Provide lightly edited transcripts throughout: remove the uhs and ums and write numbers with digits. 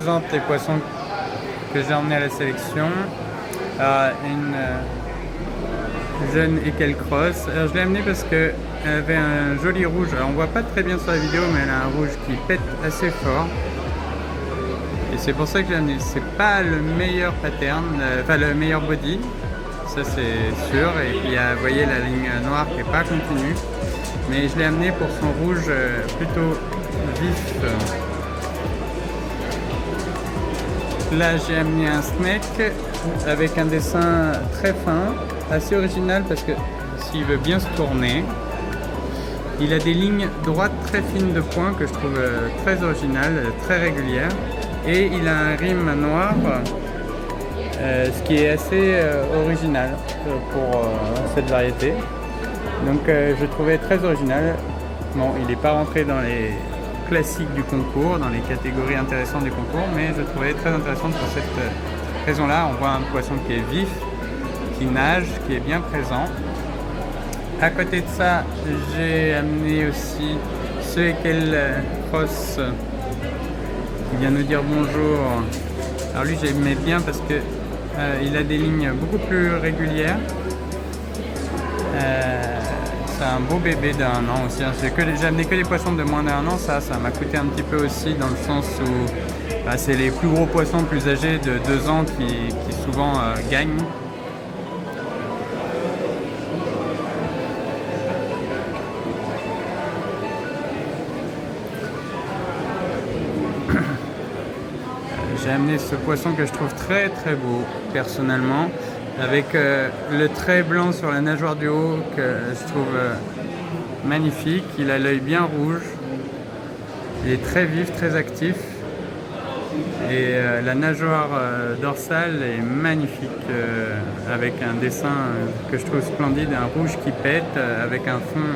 présente les poissons que j'ai emmenés à la sélection. Une jeune Ekelcross. Alors je l'ai amenée parce qu'elle avait un joli rouge. Alors on voit pas très bien sur la vidéo, mais elle a un rouge qui pète assez fort. Et c'est pour ça que je l'ai amenée. C'est pas le meilleur pattern, enfin le meilleur body, ça c'est sûr. Et puis vous voyez la ligne noire qui est pas continue. Mais je l'ai amenée pour son rouge plutôt vif. Là j'ai amené un snake avec un dessin très fin, assez original parce que s'il veut bien se tourner, il a des lignes droites très fines de points que je trouve très originales, très régulières, et il a un rime noir, ce qui est assez original pour cette variété. Donc je trouvais très original. Bon, il n'est pas rentré dans les classiques du concours, dans les catégories intéressantes du concours, mais je trouvais très intéressante pour cette raison-là. On voit un poisson qui est vif, qui nage, qui est bien présent. À côté de ça, j'ai amené aussi ce Ekelcross qui vient nous dire bonjour. Alors lui, j'aimais bien parce que il a des lignes beaucoup plus régulières. C'est un beau bébé d'1 an aussi. J'ai amené que des poissons de moins d'1 an. Ça m'a coûté un petit peu aussi dans le sens où c'est les plus gros poissons plus âgés de 2 ans qui souvent gagnent. J'ai amené ce poisson que je trouve très très beau personnellement, avec le trait blanc sur la nageoire du haut que je trouve magnifique. Il a l'œil bien rouge, il est très vif, très actif, et la nageoire dorsale est magnifique, avec un dessin que je trouve splendide, un rouge qui pète, avec un fond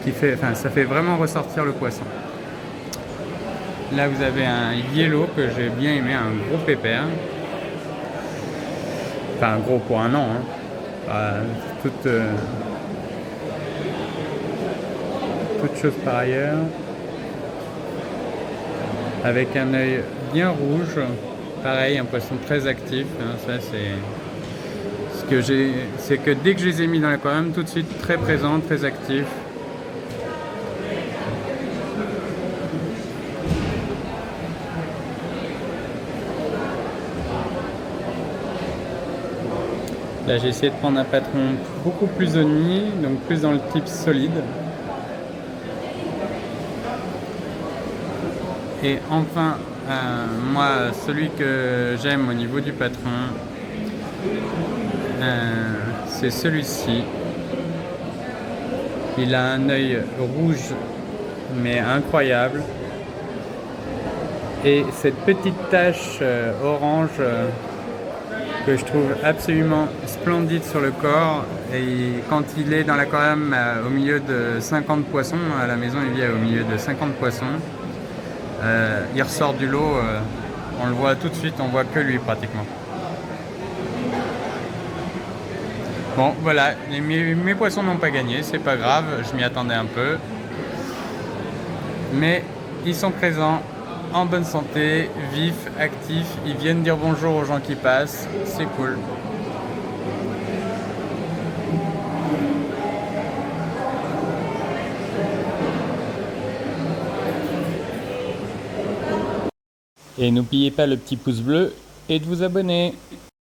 qui fait, ça fait vraiment ressortir le poisson. Là vous avez un yellow que j'ai bien aimé, un gros pépère. Enfin gros pour 1 an, toute chose par ailleurs. Avec un œil bien rouge, pareil, un poisson très actif. Ça c'est que dès que je les ai mis dans l'aquarium, tout de suite très présent, très actif. Là j'ai essayé de prendre un patron beaucoup plus oni, donc plus dans le type solide. Et enfin, moi celui que j'aime au niveau du patron, c'est celui-ci. Il a un œil rouge mais incroyable. Et cette petite tache orange que je trouve absolument splendide sur le corps. Et quand il est dans l'aquarium au milieu de 50 poissons, à la maison il vit au milieu de 50 poissons, il ressort du lot, on le voit tout de suite, on voit que lui pratiquement. Bon voilà, mes poissons n'ont pas gagné, c'est pas grave, je m'y attendais un peu. Mais ils sont présents, en bonne santé, vifs, actifs, ils viennent dire bonjour aux gens qui passent, c'est cool. Et n'oubliez pas le petit pouce bleu et de vous abonner.